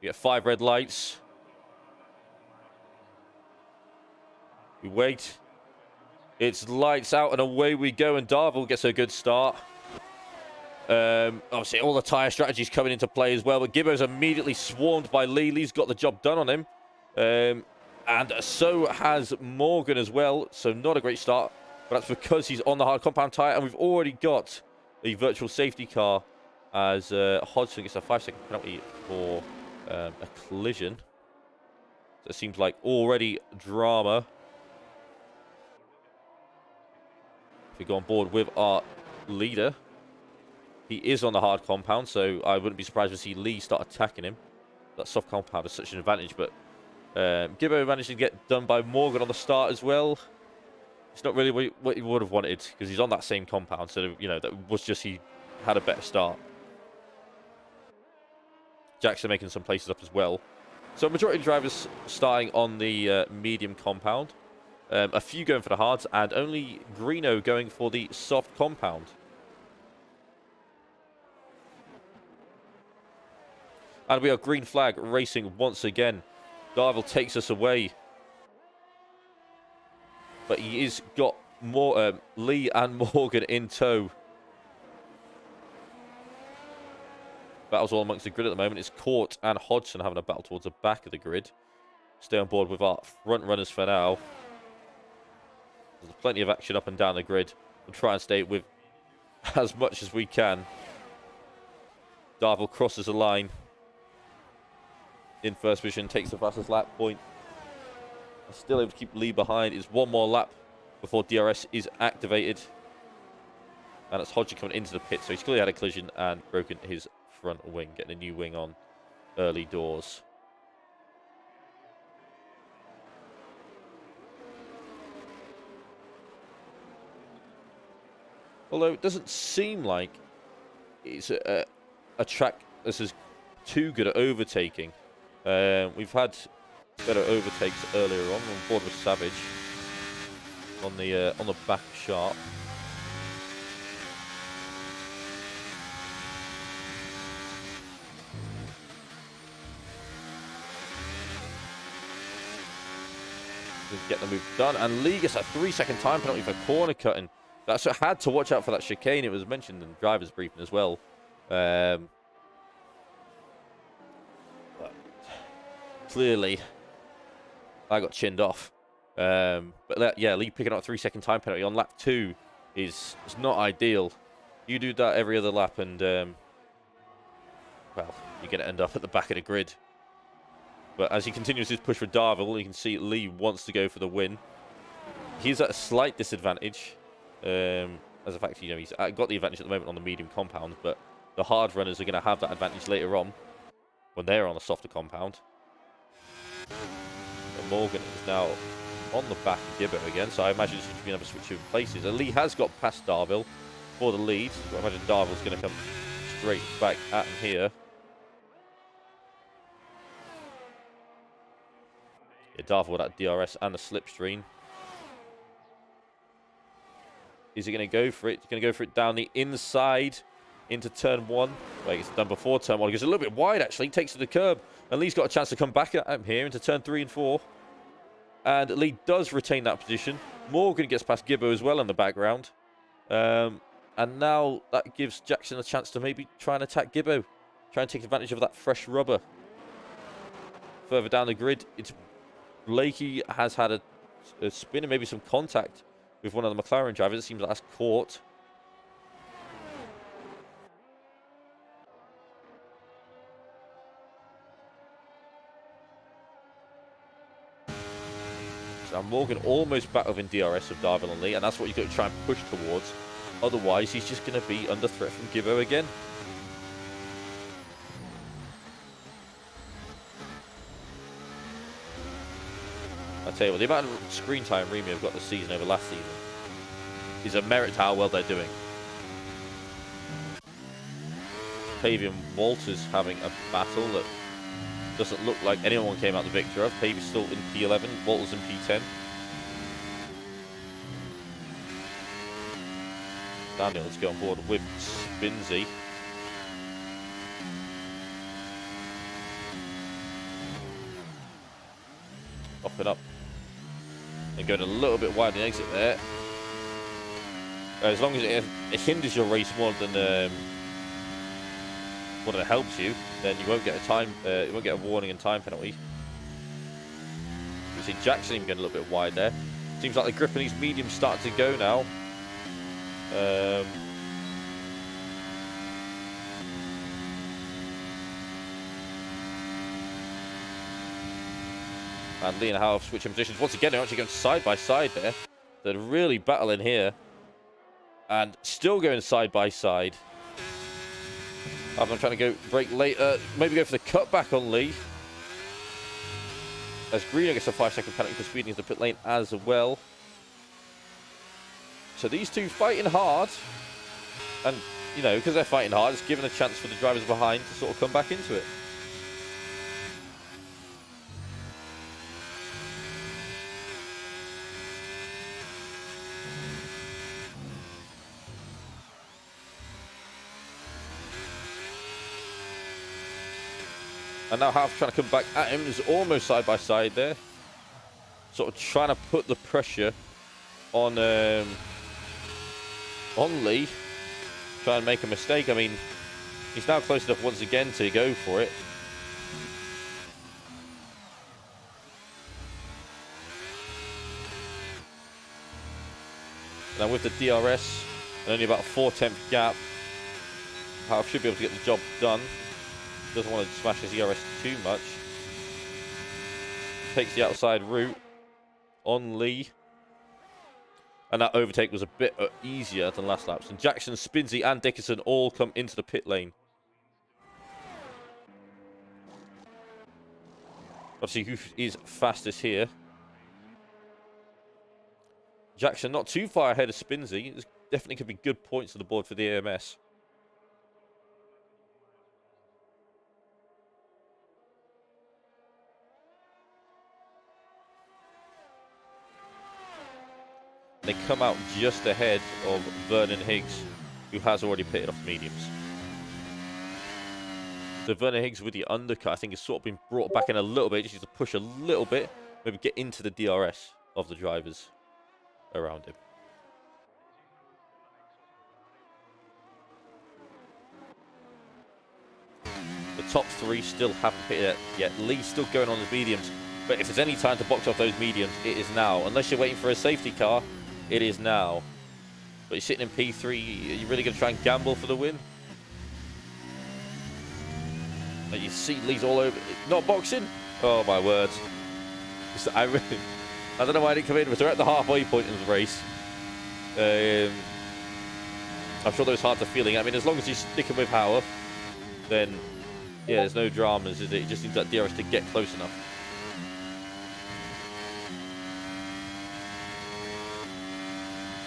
We get 5 red lights. We wait. It's lights out and away we go, and Darville gets a good start. Obviously, all the tyre strategies coming into play as well, but Gibbo's immediately swarmed by Lee. Lee's got the job done on him. And so has Morgan as well, so not a great start. But that's because he's on the hard compound tyre, and we've already got a virtual safety car as Hodgson gets a 5-second penalty for a collision. So it seems like already drama. If we go on board with our leader, he is on the hard compound, so I wouldn't be surprised to see Lee start attacking him. That soft compound is such an advantage, but Gibbo managed to get done by Morgan on the start as well. It's not really what he would have wanted, because he's on that same compound, so, you know, that was just he had a better start. Jackson making some places up as well. So majority of drivers starting on the medium compound. A few going for the hards, and only Greeno going for the soft compound. And we are green flag racing once again. Darville takes us away. But he is got more Lee and Morgan in tow. Battles all amongst the grid at the moment. It's Court and Hodgson having a battle towards the back of the grid. Stay on board with our front runners for now. There's plenty of action up and down the grid. We'll try and stay with as much as we can. Darville crosses the line. In first position, takes the fastest lap point. Still able to keep Lee behind. It's one more lap before DRS is activated. And it's Hodgson coming into the pit. So he's clearly had a collision and broken his front wing. Getting a new wing on early doors. Although it doesn't seem like it's a track this is too good at overtaking. We've had better overtakes earlier on board with Savage on the back sharp. Get the move done, and Lee gets a 3-second time penalty for corner cutting. That's had to watch out for that chicane. It was mentioned in the driver's briefing as well. But clearly, I got chinned off. But yeah, Lee picking up a 3-second time penalty on lap 2 is not ideal. You do that every other lap, and well, you're going to end up at the back of the grid. But as he continues his push for Darville, you can see Lee wants to go for the win. He's at a slight disadvantage. As a fact, you know, he's got the advantage at the moment on the medium compound, but the hard runners are going to have that advantage later on when they're on a softer compound. But Morgan is now on the back of Gibbo again, so I imagine it's going to be another switch of places. And Lee has got past Darville for the lead, so I imagine Darville's going to come straight back at him here. Yeah, Darville with that DRS and the slipstream. Is he going to go for it? He's going to go for it down the inside into turn 1. Well, it's done before turn 1. He goes a little bit wide, actually. He takes to the curb. And Lee's got a chance to come back at him here into turn 3 and 4. And Lee does retain that position. Morgan gets past Gibbo as well in the background. And now that gives Jackson a chance to maybe try and attack Gibbo. Try and take advantage of that fresh rubber. Further down the grid, it's Blakey has had a spin and maybe some contact with one of the McLaren drivers. It seems like that's caught. So Morgan almost back within DRS of Darville and Lee, and that's what you've got to try and push towards. Otherwise, he's just going to be under threat from Gibbo again. I tell you what, the amount of screen time Remy have got this season over last season is a merit to how well they're doing. Pavey and Walters having a battle that doesn't look like anyone came out the victor of. Pavey's still in P11, Walters in P10. Daniel, let's go on board with Spinsy. And going a little bit wide in the exit there. As long as it hinders your race more than it helps you, then you won't get a you won't get a warning and time penalty. You see Jackson even getting a little bit wide there. Seems like the grip on these mediums starting to go now. And Lee and Howe switching positions once again. They're actually going side by side there. They're really battling here. And still going side by side. I'm trying to go break later. Maybe go for the cutback on Lee. As Greener gets a 5-second penalty for speeding into the pit lane as well. So these two fighting hard. And, you know, because they're fighting hard, it's given a chance for the drivers behind to sort of come back into it. And now Half trying to come back at him. Is almost side by side there. Sort of trying to put the pressure on Lee. Try and make a mistake. I mean, he's now close enough once again to go for it. Now with the DRS and only about a 4/10 gap, Half should be able to get the job done. Doesn't want to smash his ERS too much. Takes the outside route on Lee. And that overtake was a bit easier than last laps. And Jackson, Spinsey and Dickinson all come into the pit lane. Obviously, who is fastest here? Jackson not too far ahead of Spinsey. There's definitely could be good points on the board for the AMS. They come out just ahead of Vernon Higgs, who has already pitted off mediums. So Vernon Higgs with the undercut, I think, has sort of been brought back in a little bit. Just needs to push a little bit, maybe get into the DRS of the drivers around him. The top three still haven't pitted yet. Lee's still going on his mediums. But if there's any time to box off those mediums, it is now. Unless you're waiting for a safety car, it is now. But you're sitting in P3, are you really going to try and gamble for the win? And you see Lee's all over, not boxing. Oh my word. I don't know why I didn't come in, but they're at the halfway point in the race. I'm sure those hearts are feeling. I mean, as long as you're sticking with Howarth, then yeah, there's no dramas, is it? You just need that DRS to get close enough.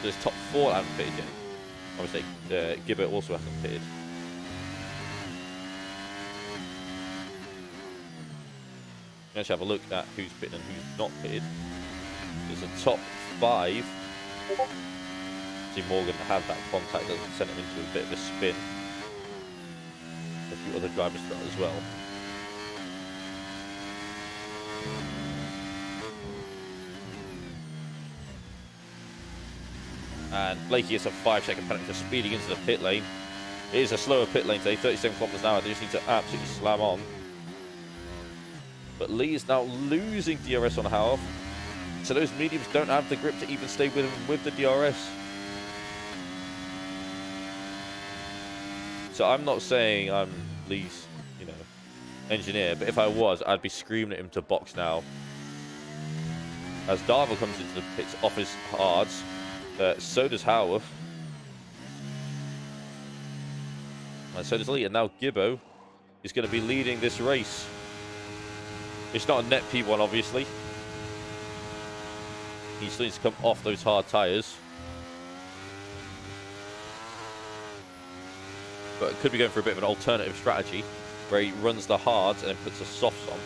There's top four haven't pitted yet. Obviously, Gibbert also hasn't pitted. Let's have a look at who's pitted and who's not pitted. There's a top five. See, Morgan had that contact that sent him into a bit of a spin. A few other drivers got as well. And Blakey gets a 5-second penalty for speeding into the pit lane. It is a slower pit lane today, 37 kilometers an hour. They just need to absolutely slam on. But Lee is now losing DRS on Howarth. So those mediums don't have the grip to even stay with him with the DRS. So I'm not saying I'm Lee's, engineer, but if I was, I'd be screaming at him to box now. As Darville comes into the pits off his hards, so does Howarth. And so does Lee. And now Gibbo is going to be leading this race. It's not a net P1, obviously. He still needs to come off those hard tyres. But it could be going for a bit of an alternative strategy where he runs the hards and then puts the softs on.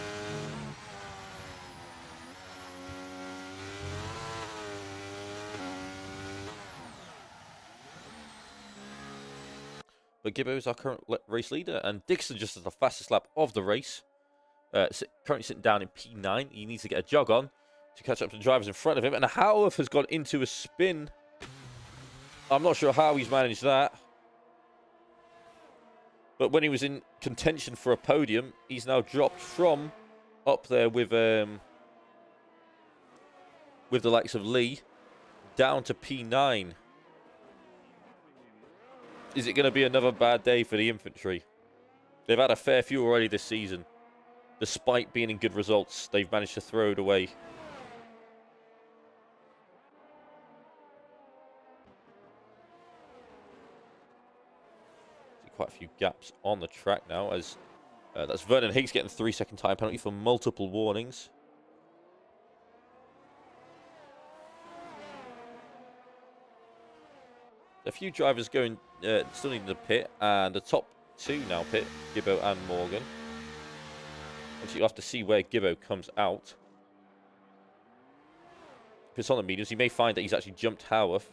But Gibbo is our current race leader, and Dixon just has the fastest lap of the race. Currently sitting down in P9. He needs to get a jog on to catch up to the drivers in front of him. And Howarth has gone into a spin. I'm not sure how he's managed that. But when he was in contention for a podium, he's now dropped from up there with the likes of Lee down to P9. Is it going to be another bad day for the infantry? They've had a fair few already this season. Despite being in good results, they've managed to throw it away. See quite a few gaps on the track now, as that's Vernon Higgs getting a 3-second time penalty for multiple warnings. A few drivers going, still needing the pit, and the top two now pit, Gibbo and Morgan. Obviously, you'll have to see where Gibbo comes out. If it's on the mediums, you may find that he's actually jumped Howarth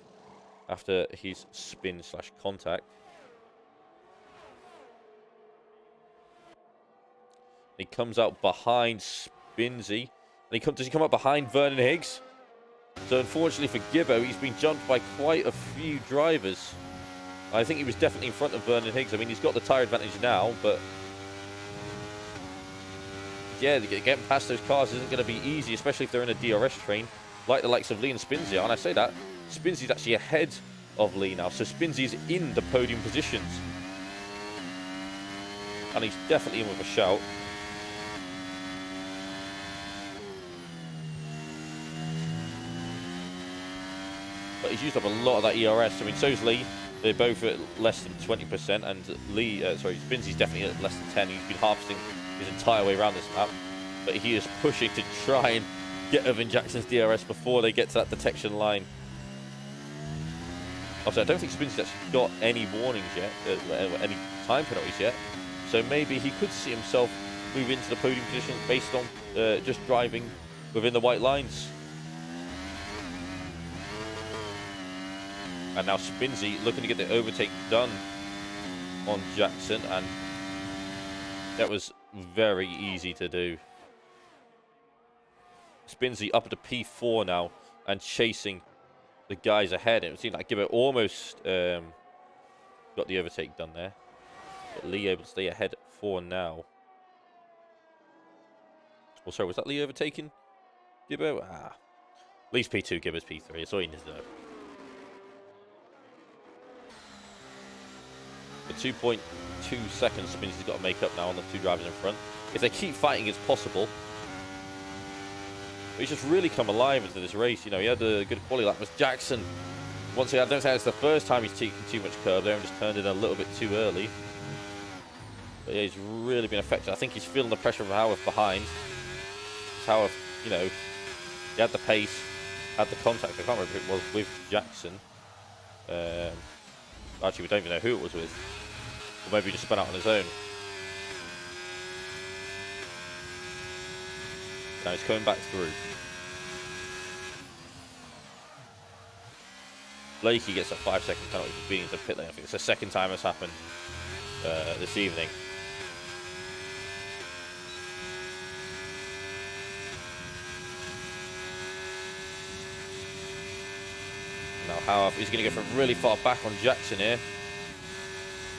after his spin/contact. He comes out behind Spinsy. And does he come up behind Vernon Higgs? So unfortunately for Gibbo, he's been jumped by quite a few drivers. I think he was definitely in front of Vernon Higgs. I mean, he's got the tyre advantage now, but yeah, getting past those cars isn't going to be easy, especially if they're in a DRS train, like the likes of Lee and Spinsy. And I say that, Spinsy's actually ahead of Lee now, so Spinsy's in the podium positions. And he's definitely in with a shout. But he's used up a lot of that ERS. I mean, so's Lee. They're both at less than 20%, and Spinsy's definitely at less than 10. He's been harvesting his entire way around this map, but he is pushing to try and get Irvin Jackson's DRS before they get to that detection line. Also, I don't think Spinsy's actually got any warnings yet, any time penalties yet, so maybe he could see himself move into the podium position based on just driving within the white lines. And now Spinsy looking to get the overtake done on Jackson, and that was very easy to do. Spinsy up to P4 now and chasing the guys ahead. It seemed like Gibbo almost got the overtake done there. But Lee able to stay ahead for now. Oh, sorry, was that Lee overtaking Gibbo? Lee's P2, Gibbo's P3. That's all you need to know. For 2.2 seconds, Spinsy's got to make up now on the two drivers in front. If they keep fighting, it's possible. But he's just really come alive into this race. You know, he had a good quality lap. It was Jackson. Once again, I don't think it's the first time he's taken too much curb there and just turned in a little bit too early. But yeah, he's really been effective. I think he's feeling the pressure of Howarth behind. Howarth, you know, he had the pace, had the contact. I can't remember if it was with Jackson. Actually, we don't even know who it was with. Or maybe he just spun out on his own. Now he's coming back through. Blakey gets a 5-second penalty for being in the pit lane. I think it's the second time it's happened this evening. Now Howarth is going to go from really far back on Jackson here.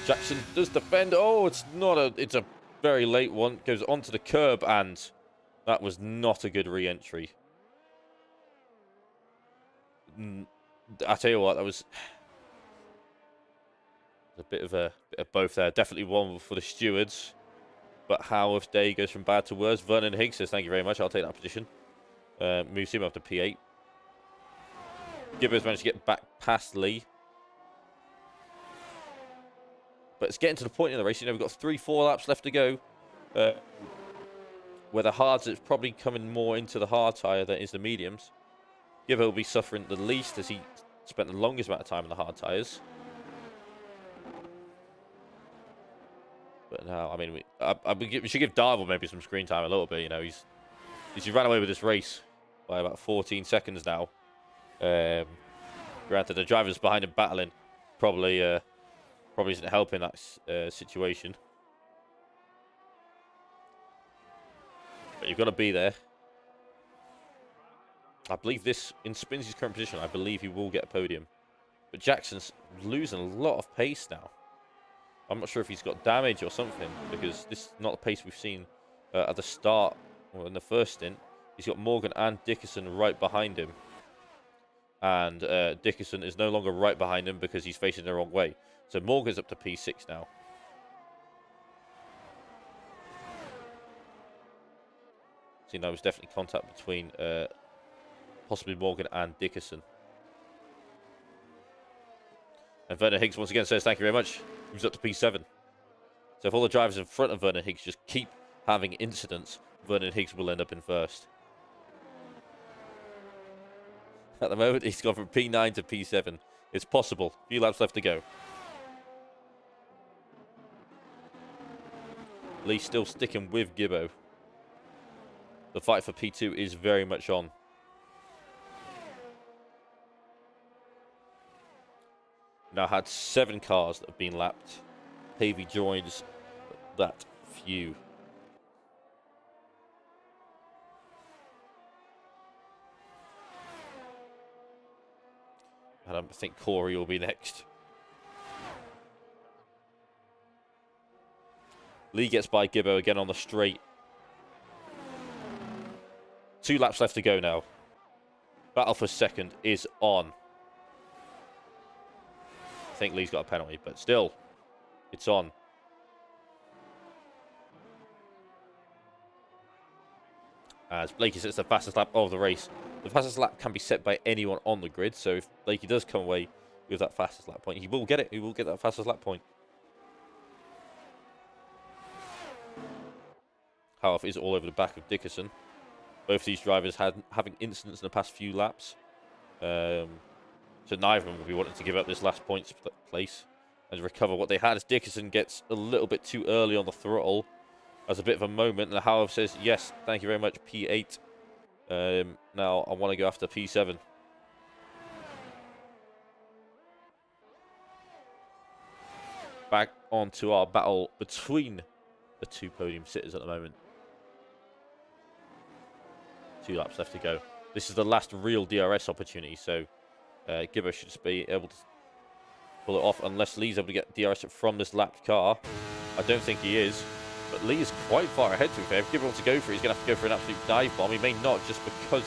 Jackson does defend. Oh, it's not a. It's a very late one. Goes onto the curb, and that was not a good re-entry. I tell you what, that was a bit of both there. Definitely one for the stewards, but Howarth's day goes from bad to worse. Vernon Higgs says, "Thank you very much. I'll take that position." Moves him up to P8. Gibbo's managed to get back past Lee. But it's getting to the point in the race. You know, we've got 3-4 laps left to go. Where the hards, it's probably coming more into the hard tyre than is the mediums. Gibbo will be suffering the least as he spent the longest amount of time in the hard tyres. But now, I mean, we should give Darvel maybe some screen time a little bit. You know, he's ran away with this race by about 14 seconds now. Granted, the drivers behind him battling probably isn't helping that situation. But you've got to be there. I believe this, in Spinsy's current position, I believe he will get a podium. But Jackson's losing a lot of pace now. I'm not sure if he's got damage or something, because this is not the pace we've seen at the start, or in the first stint. He's got Morgan and Dickerson right behind him. And Dickerson is no longer right behind him because he's facing the wrong way. So Morgan's up to P6 now. See, now there's definitely contact between possibly Morgan and Dickerson. And Vernon Higgs once again says thank you very much. Moves up to P7. So if all the drivers in front of Vernon Higgs just keep having incidents, Vernon Higgs will end up in first. At the moment, he's gone from P9 to P7. It's possible. A few laps left to go. Lee still sticking with Gibbo. The fight for P2 is very much on. Now had 7 cars that have been lapped. Pavey joins that few. And I think Corey will be next. Lee gets by Gibbo again on the straight. 2 laps left to go now. Battle for second is on. I think Lee's got a penalty, but still, it's on. As Blakey sets the fastest lap of the race. The fastest lap can be set by anyone on the grid, so if Blakey does come away with that fastest lap point, he will get it. He will get that fastest lap point. Half is all over the back of Dickerson. Both these drivers having incidents in the past few laps. So neither of them will be wanting to give up this last points place and recover what they had, as Dickerson gets a little bit too early on the throttle as a bit of a moment. And Howard says, yes, thank you very much, P8. Now I want to go after P7. Back onto our battle between the 2 podium sitters at the moment. 2 laps left to go. This is the last real DRS opportunity, so Gibbo should just be able to pull it off unless Lee's able to get DRS from this lapped car. I don't think he is, but Lee is quite far ahead to be fair. If Gibbo wants to go for it, he's going to have to go for an absolute dive bomb. He may not, just because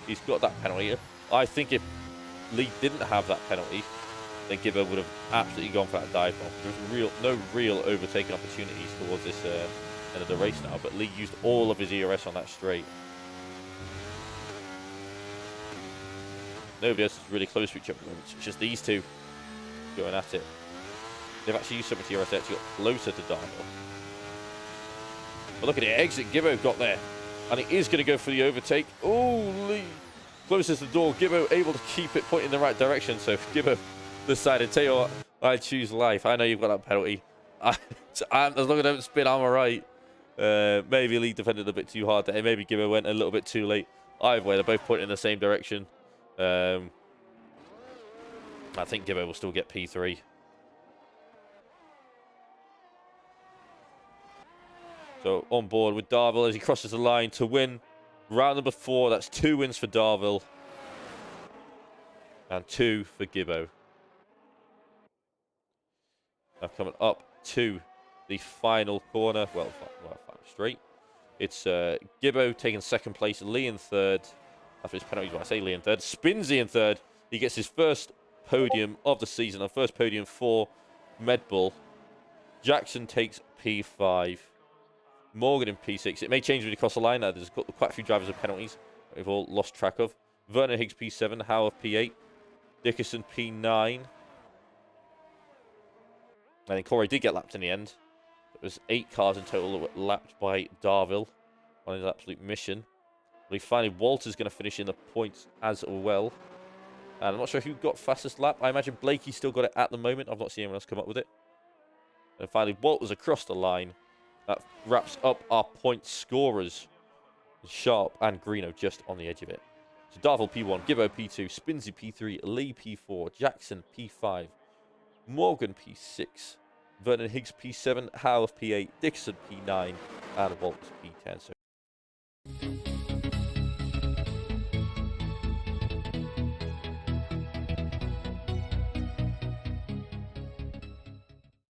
he's got that penalty. I think if Lee didn't have that penalty, then Gibbo would have absolutely gone for that dive bomb. There's no real overtaking opportunities towards this end of the race now, but Lee used all of his ERS on that straight. Nobody else is really close to each other at the moment. It's just these 2 going at it. They've actually used so much ERS, they actually got closer to Darnell. But look at it, exit Gibbo got there. And he is going to go for the overtake. Oh, Lee closes the door. Gibbo able to keep it pointing in the right direction. So Gibbo decided, tell you what, I choose life. I know you've got that penalty. As long as I don't spin, I'm all right. Maybe Lee defended a bit too hard there. Maybe Gibbo went a little bit too late. Either way, they're both pointing in the same direction. I think Gibbo will still get P3. So on board with Darville as he crosses the line to win round number 4. That's 2 wins for Darville and 2 for Gibbo. Now coming up to the final corner, final straight. It's Gibbo taking 2nd place, Lee in 3rd. After his penalty, I say Lee in 3rd. Spinsy in 3rd. He gets his first podium of the season, a first podium for Med Bull. Jackson takes P5. Morgan in P6. It may change when he cross the line. There's quite a few drivers with penalties that we've all lost track of. Vernon Higgs P7. Howard P8. Dickerson P9. I think Corey did get lapped in the end. It was 8 cars in total that were lapped by Darville on his absolute mission. Finally, Walter's going to finish in the points as well. And I'm not sure who got fastest lap. I imagine Blakey still got it at the moment. I've not seen anyone else come up with it. And finally, Walter's across the line. That wraps up our point scorers. Sharp and Greeno just on the edge of it. So Darville P1, Gibbo P2, Spinsy P3, Lee P4, Jackson P5, Morgan P6, Vernon Higgs P7, Howard P8, Dixon P9, and Walters P10. So